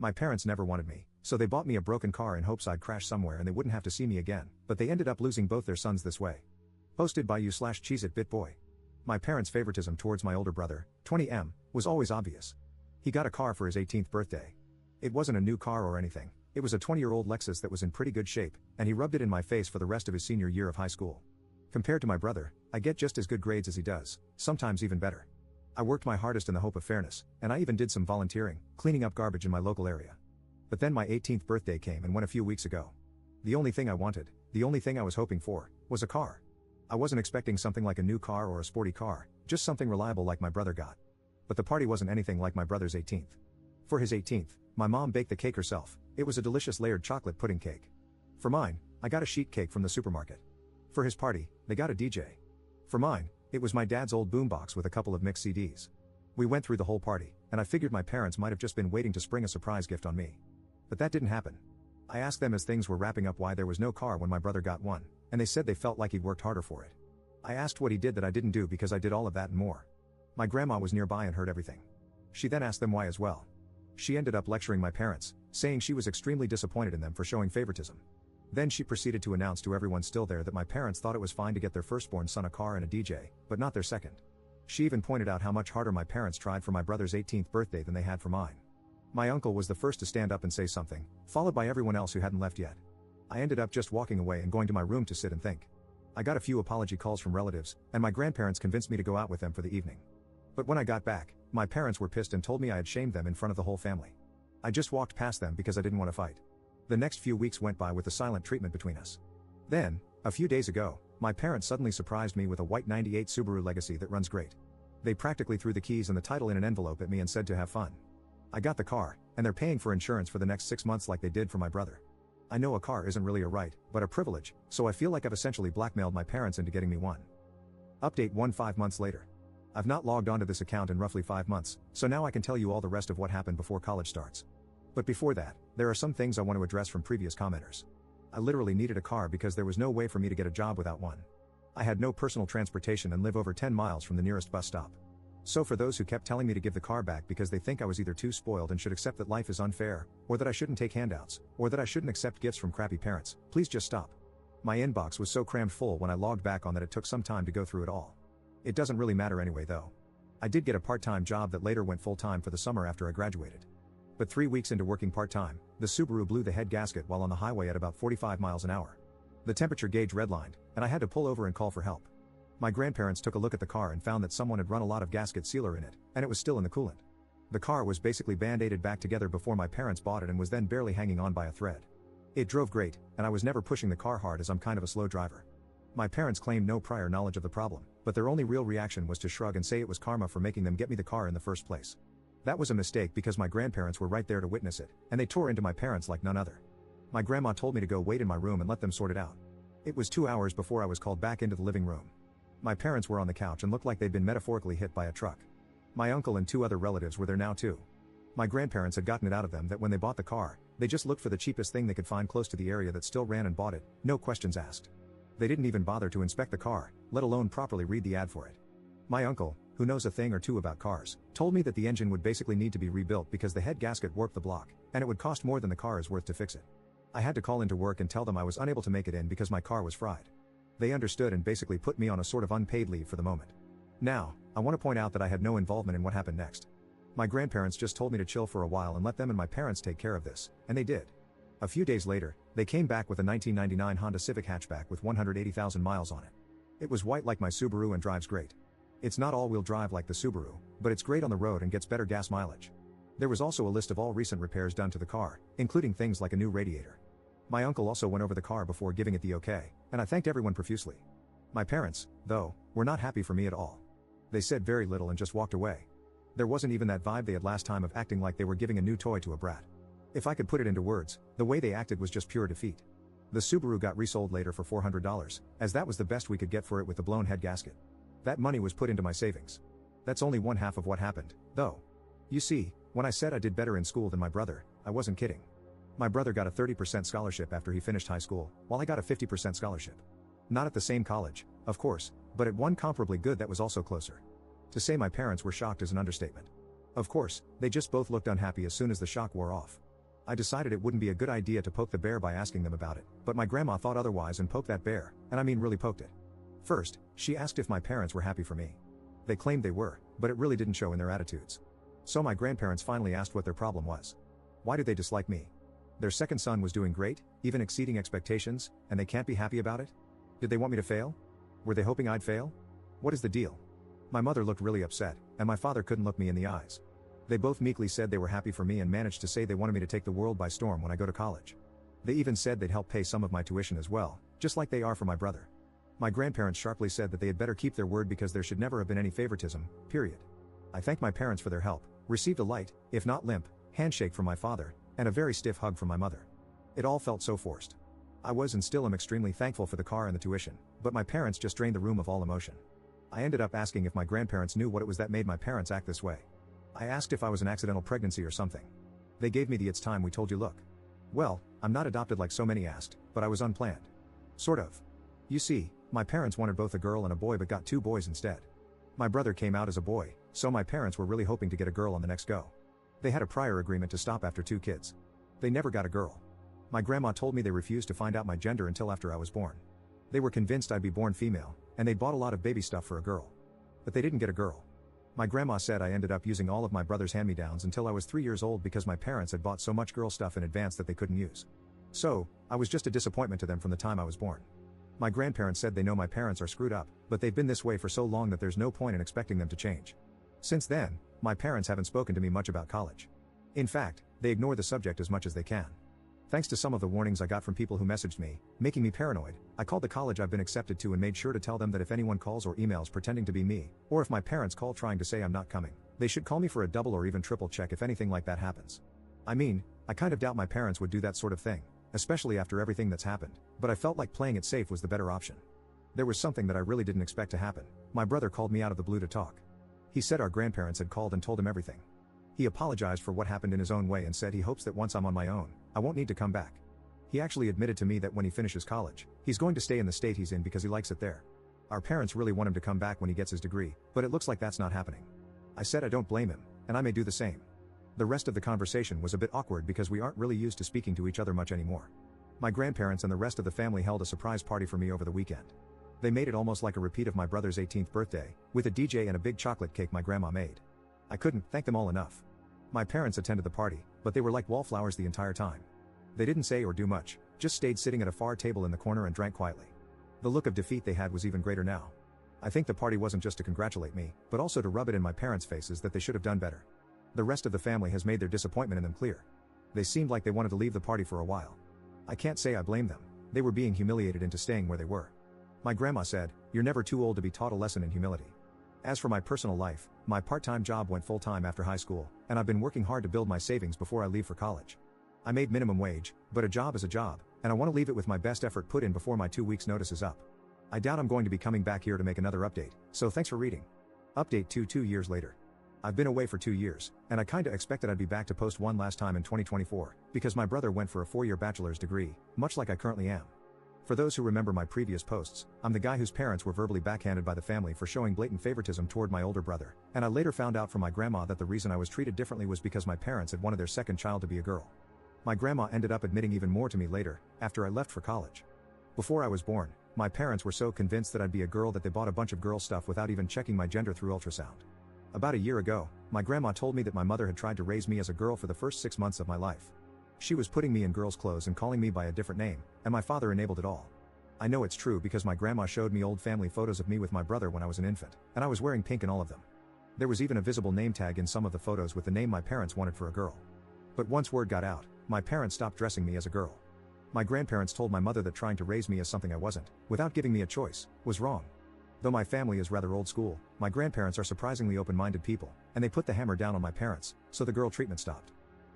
My parents never wanted me, so they bought me a broken car in hopes I'd crash somewhere and they wouldn't have to see me again, but they ended up losing both their sons this way. Posted by you/CheezItBitBoy. My parents' favoritism towards my older brother, 20M, was always obvious. He got a car for his 18th birthday. It wasn't a new car or anything, it was a 20-year-old Lexus that was in pretty good shape, and he rubbed it in my face for the rest of his senior year of high school. Compared to my brother, I get just as good grades as he does, sometimes even better. I worked my hardest in the hope of fairness, and I even did some volunteering, cleaning up garbage in my local area. But then my 18th birthday came and went a few weeks ago. The only thing I wanted, the only thing I was hoping for, was a car. I wasn't expecting something like a new car or a sporty car, just something reliable like my brother got. But the party wasn't anything like my brother's 18th. For his 18th, my mom baked the cake herself. It was a delicious layered chocolate pudding cake. For mine, I got a sheet cake from the supermarket. For his party, they got a DJ. For mine, it was my dad's old boombox with a couple of mixed CDs. We went through the whole party, and I figured my parents might have just been waiting to spring a surprise gift on me. But that didn't happen. I asked them as things were wrapping up why there was no car when my brother got one, and they said they felt like he'd worked harder for it. I asked what he did that I didn't do because I did all of that and more. My grandma was nearby and heard everything. She then asked them why as well. She ended up lecturing my parents, saying she was extremely disappointed in them for showing favoritism. Then she proceeded to announce to everyone still there that my parents thought it was fine to get their firstborn son a car and a DJ, but not their second. She even pointed out how much harder my parents tried for my brother's 18th birthday than they had for mine. My uncle was the first to stand up and say something, followed by everyone else who hadn't left yet. I ended up just walking away and going to my room to sit and think. I got a few apology calls from relatives, and my grandparents convinced me to go out with them for the evening. But when I got back, my parents were pissed and told me I had shamed them in front of the whole family. I just walked past them because I didn't want to fight. The next few weeks went by with the silent treatment between us. Then, a few days ago, my parents suddenly surprised me with a white 98 Subaru Legacy that runs great. They practically threw the keys and the title in an envelope at me and said to have fun. I got the car, and they're paying for insurance for the next 6 months like they did for my brother. I know a car isn't really a right, but a privilege, so I feel like I've essentially blackmailed my parents into getting me one. Update 5 months later. I've not logged onto this account in roughly 5 months, so now I can tell you all the rest of what happened before college starts. But before that, there are some things I want to address from previous commenters. I literally needed a car because there was no way for me to get a job without one. I had no personal transportation and live over 10 miles from the nearest bus stop. So for those who kept telling me to give the car back because they think I was either too spoiled and should accept that life is unfair, or that I shouldn't take handouts, or that I shouldn't accept gifts from crappy parents, please just stop. My inbox was so crammed full when I logged back on that it took some time to go through it all. It doesn't really matter anyway though. I did get a part-time job that later went full-time for the summer after I graduated. But 3 weeks into working part-time, the Subaru blew the head gasket while on the highway at about 45 miles an hour. The temperature gauge redlined, and I had to pull over and call for help. My grandparents took a look at the car and found that someone had run a lot of gasket sealer in it, and it was still in the coolant. The car was basically band-aided back together before my parents bought it and was then barely hanging on by a thread. It drove great, and I was never pushing the car hard as I'm kind of a slow driver. My parents claimed no prior knowledge of the problem, but their only real reaction was to shrug and say it was karma for making them get me the car in the first place. That was a mistake because my grandparents were right there to witness it, and they tore into my parents like none other. My grandma told me to go wait in my room and let them sort it out. It was 2 hours before I was called back into the living room. My parents were on the couch and looked like they'd been metaphorically hit by a truck. My uncle and 2 other relatives were there now too. My grandparents had gotten it out of them that when they bought the car, they just looked for the cheapest thing they could find close to the area that still ran and bought it, no questions asked. They didn't even bother to inspect the car, let alone properly read the ad for it. My uncle, who knows a thing or two about cars, told me that the engine would basically need to be rebuilt because the head gasket warped the block, and it would cost more than the car is worth to fix it. I had to call into work and tell them I was unable to make it in because my car was fried. They understood and basically put me on a sort of unpaid leave for the moment. Now, I want to point out that I had no involvement in what happened next. My grandparents just told me to chill for a while and let them and my parents take care of this, and they did. A few days later, they came back with a 1999 Honda Civic hatchback with 180,000 miles on it. It was white like my Subaru and drives great. It's not all-wheel drive like the Subaru, but it's great on the road and gets better gas mileage. There was also a list of all recent repairs done to the car, including things like a new radiator. My uncle also went over the car before giving it the okay, and I thanked everyone profusely. My parents, though, were not happy for me at all. They said very little and just walked away. There wasn't even that vibe they had last time of acting like they were giving a new toy to a brat. If I could put it into words, the way they acted was just pure defeat. The Subaru got resold later for $400, as that was the best we could get for it with the blown head gasket. That money was put into my savings. That's only one half of what happened, though. You see, when I said I did better in school than my brother, I wasn't kidding. My brother got a 30% scholarship after he finished high school, while I got a 50% scholarship. Not at the same college, of course, but at one comparably good that was also closer. To say my parents were shocked is an understatement. Of course, they just both looked unhappy as soon as the shock wore off. I decided it wouldn't be a good idea to poke the bear by asking them about it, but my grandma thought otherwise and poked that bear, and I mean really poked it. First, she asked if my parents were happy for me. They claimed they were, but it really didn't show in their attitudes. So my grandparents finally asked what their problem was. Why did they dislike me? Their second son was doing great, even exceeding expectations, and they can't be happy about it? Did they want me to fail? Were they hoping I'd fail? What is the deal? My mother looked really upset, and my father couldn't look me in the eyes. They both meekly said they were happy for me and managed to say they wanted me to take the world by storm when I go to college. They even said they'd help pay some of my tuition as well, just like they are for my brother. My grandparents sharply said that they had better keep their word because there should never have been any favoritism, period. I thanked my parents for their help, received a light, if not limp, handshake from my father, and a very stiff hug from my mother. It all felt so forced. I was and still am extremely thankful for the car and the tuition, but my parents just drained the room of all emotion. I ended up asking if my grandparents knew what it was that made my parents act this way. I asked if I was an accidental pregnancy or something. They gave me the "it's time we told you" look. Well, I'm not adopted like so many asked, but I was unplanned. Sort of. You see, my parents wanted both a girl and a boy but got 2 boys instead. My brother came out as a boy, so my parents were really hoping to get a girl on the next go. They had a prior agreement to stop after 2 kids. They never got a girl. My grandma told me they refused to find out my gender until after I was born. They were convinced I'd be born female, and they bought a lot of baby stuff for a girl. But they didn't get a girl. My grandma said I ended up using all of my brother's hand-me-downs until I was 3 years old because my parents had bought so much girl stuff in advance that they couldn't use. So, I was just a disappointment to them from the time I was born. My grandparents said they know my parents are screwed up, but they've been this way for so long that there's no point in expecting them to change. Since then, my parents haven't spoken to me much about college. In fact, they ignore the subject as much as they can. Thanks to some of the warnings I got from people who messaged me, making me paranoid, I called the college I've been accepted to and made sure to tell them that if anyone calls or emails pretending to be me, or if my parents call trying to say I'm not coming, they should call me for a double or even triple check if anything like that happens. I mean, I kind of doubt my parents would do that sort of thing, especially after everything that's happened, but I felt like playing it safe was the better option. There was something that I really didn't expect to happen. My brother called me out of the blue to talk. He said our grandparents had called and told him everything. He apologized for what happened in his own way and said he hopes that once I'm on my own, I won't need to come back. He actually admitted to me that when he finishes college, he's going to stay in the state he's in because he likes it there. Our parents really want him to come back when he gets his degree, but it looks like that's not happening. I said I don't blame him, and I may do the same. The rest of the conversation was a bit awkward because we aren't really used to speaking to each other much anymore. My grandparents and the rest of the family held a surprise party for me over the weekend. They made it almost like a repeat of my brother's 18th birthday, with a DJ and a big chocolate cake my grandma made. I couldn't thank them all enough. My parents attended the party, but they were like wallflowers the entire time. They didn't say or do much, just stayed sitting at a far table in the corner and drank quietly. The look of defeat they had was even greater now. I think the party wasn't just to congratulate me, but also to rub it in my parents' faces that they should have done better. The rest of the family has made their disappointment in them clear. They seemed like they wanted to leave the party for a while. I can't say I blame them. They were being humiliated into staying where they were. My grandma said, "You're never too old to be taught a lesson in humility." As for my personal life, my part-time job went full-time after high school, and I've been working hard to build my savings before I leave for college. I made minimum wage, but a job is a job, and I want to leave it with my best effort put in before my 2 weeks notice is up. I doubt I'm going to be coming back here to make another update, so thanks for reading. Update 2 years later. I've been away for 2 years, and I kinda expected I'd be back to post one last time in 2024, because my brother went for a 4-year bachelor's degree, much like I currently am. For those who remember my previous posts, I'm the guy whose parents were verbally backhanded by the family for showing blatant favoritism toward my older brother, and I later found out from my grandma that the reason I was treated differently was because my parents had wanted their second child to be a girl. My grandma ended up admitting even more to me later, after I left for college. Before I was born, my parents were so convinced that I'd be a girl that they bought a bunch of girl stuff without even checking my gender through ultrasound. About a year ago, my grandma told me that my mother had tried to raise me as a girl for the first 6 months of my life. She was putting me in girls' clothes and calling me by a different name, and my father enabled it all. I know it's true because my grandma showed me old family photos of me with my brother when I was an infant, and I was wearing pink in all of them. There was even a visible name tag in some of the photos with the name my parents wanted for a girl. But once word got out, my parents stopped dressing me as a girl. My grandparents told my mother that trying to raise me as something I wasn't, without giving me a choice, was wrong. Though my family is rather old school, my grandparents are surprisingly open-minded people, and they put the hammer down on my parents, so the girl treatment stopped.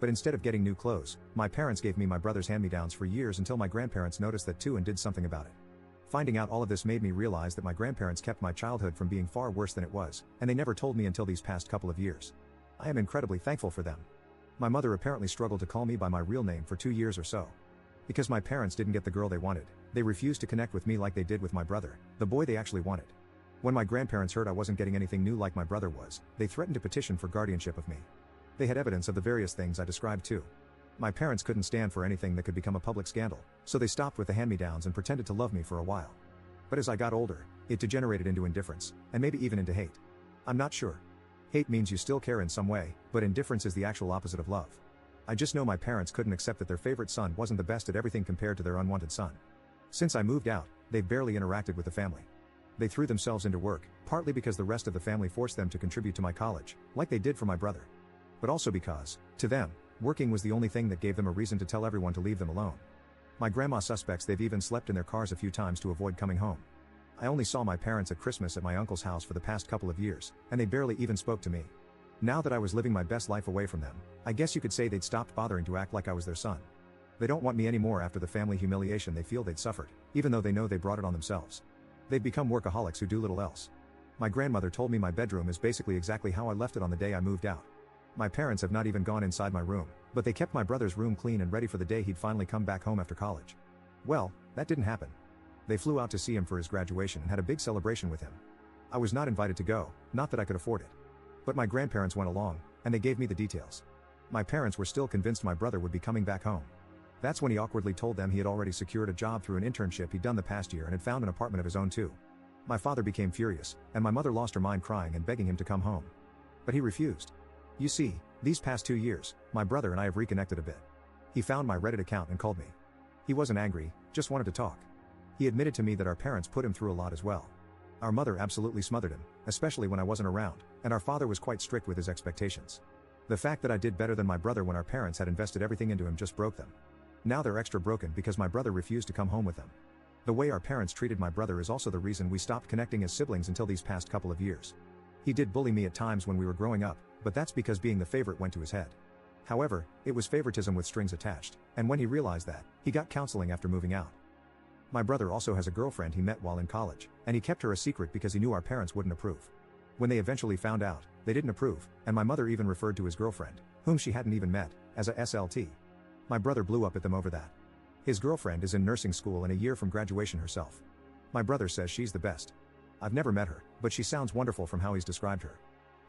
But instead of getting new clothes, my parents gave me my brother's hand-me-downs for years until my grandparents noticed that too and did something about it. Finding out all of this made me realize that my grandparents kept my childhood from being far worse than it was, and they never told me until these past couple of years. I am incredibly thankful for them. My mother apparently struggled to call me by my real name for 2 years or so. Because my parents didn't get the girl they wanted, they refused to connect with me like they did with my brother, the boy they actually wanted. When my grandparents heard I wasn't getting anything new like my brother was, they threatened to petition for guardianship of me. They had evidence of the various things I described too. My parents couldn't stand for anything that could become a public scandal, so they stopped with the hand-me-downs and pretended to love me for a while. But as I got older, it degenerated into indifference, and maybe even into hate. I'm not sure. Hate means you still care in some way, but indifference is the actual opposite of love. I just know my parents couldn't accept that their favorite son wasn't the best at everything compared to their unwanted son. Since I moved out, they've barely interacted with the family. They threw themselves into work, partly because the rest of the family forced them to contribute to my college, like they did for my brother. But also because, to them, working was the only thing that gave them a reason to tell everyone to leave them alone. My grandma suspects they've even slept in their cars a few times to avoid coming home. I only saw my parents at Christmas at my uncle's house for the past couple of years, and they barely even spoke to me. Now that I was living my best life away from them, I guess you could say they'd stopped bothering to act like I was their son. They don't want me anymore after the family humiliation they feel they'd suffered, even though they know they brought it on themselves. They've become workaholics who do little else. My grandmother told me my bedroom is basically exactly how I left it on the day I moved out. My parents have not even gone inside my room, but they kept my brother's room clean and ready for the day he'd finally come back home after college. Well, that didn't happen. They flew out to see him for his graduation and had a big celebration with him. I was not invited to go, not that I could afford it. But my grandparents went along, and they gave me the details. My parents were still convinced my brother would be coming back home. That's when he awkwardly told them he had already secured a job through an internship he'd done the past year and had found an apartment of his own too. My father became furious, and my mother lost her mind crying and begging him to come home. But he refused. You see, these past 2 years, my brother and I have reconnected a bit. He found my Reddit account and called me. He wasn't angry, just wanted to talk. He admitted to me that our parents put him through a lot as well. Our mother absolutely smothered him, especially when I wasn't around, and our father was quite strict with his expectations. The fact that I did better than my brother when our parents had invested everything into him just broke them. Now they're extra broken because my brother refused to come home with them. The way our parents treated my brother is also the reason we stopped connecting as siblings until these past couple of years. He did bully me at times when we were growing up, but that's because being the favorite went to his head. However, it was favoritism with strings attached, and when he realized that, he got counseling after moving out. My brother also has a girlfriend he met while in college, and he kept her a secret because he knew our parents wouldn't approve. When they eventually found out, they didn't approve, and my mother even referred to his girlfriend, whom she hadn't even met, as a SLT. My brother blew up at them over that. His girlfriend is in nursing school and a year from graduation herself. My brother says she's the best. I've never met her, but she sounds wonderful from how he's described her.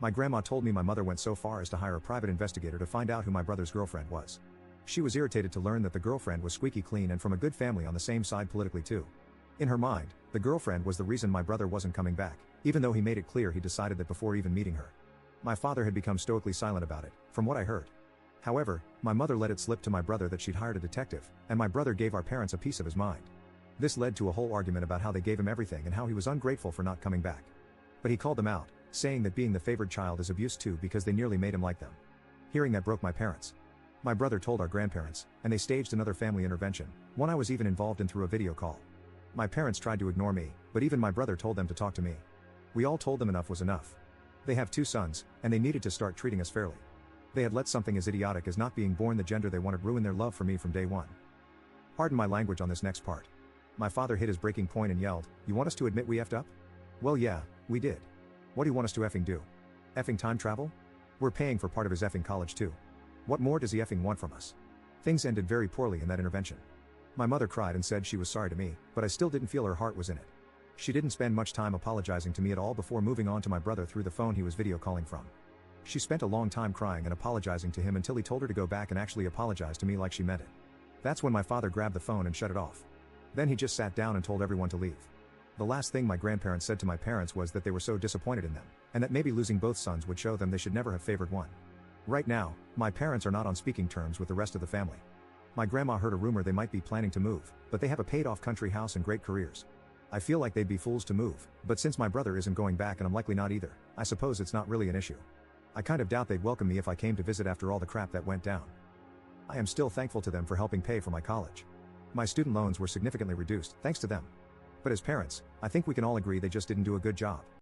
My grandma told me my mother went so far as to hire a private investigator to find out who my brother's girlfriend was. She was irritated to learn that the girlfriend was squeaky clean and from a good family on the same side politically too. In her mind, the girlfriend was the reason my brother wasn't coming back, even though he made it clear he decided that before even meeting her. My father had become stoically silent about it, from what I heard. However, my mother let it slip to my brother that she'd hired a detective, and my brother gave our parents a piece of his mind. This led to a whole argument about how they gave him everything and how he was ungrateful for not coming back. But he called them out, saying that being the favored child is abuse too because they nearly made him like them. Hearing that broke my parents. My brother told our grandparents, and they staged another family intervention, one I was even involved in through a video call. My parents tried to ignore me, but even my brother told them to talk to me. We all told them enough was enough. They have 2 sons, and they needed to start treating us fairly. They had let something as idiotic as not being born the gender they wanted ruin their love for me from day one. Pardon my language on this next part. My father hit his breaking point and yelled, "You want us to admit we effed up?" Well yeah, we did. What do you want us to effing do? Effing time travel? We're paying for part of his effing college too. What more does he effing want from us? Things ended very poorly in that intervention. My mother cried and said she was sorry to me, but I still didn't feel her heart was in it. She didn't spend much time apologizing to me at all before moving on to my brother through the phone he was video calling from. She spent a long time crying and apologizing to him until he told her to go back and actually apologize to me like she meant it. That's when my father grabbed the phone and shut it off. Then he just sat down and told everyone to leave. The last thing my grandparents said to my parents was that they were so disappointed in them, and that maybe losing both sons would show them they should never have favored one. Right now, my parents are not on speaking terms with the rest of the family. My grandma heard a rumor they might be planning to move, but they have a paid-off country house and great careers. I feel like they'd be fools to move, but since my brother isn't going back and I'm likely not either, I suppose it's not really an issue. I kind of doubt they'd welcome me if I came to visit after all the crap that went down. I am still thankful to them for helping pay for my college. My student loans were significantly reduced, thanks to them. But as parents, I think we can all agree they just didn't do a good job.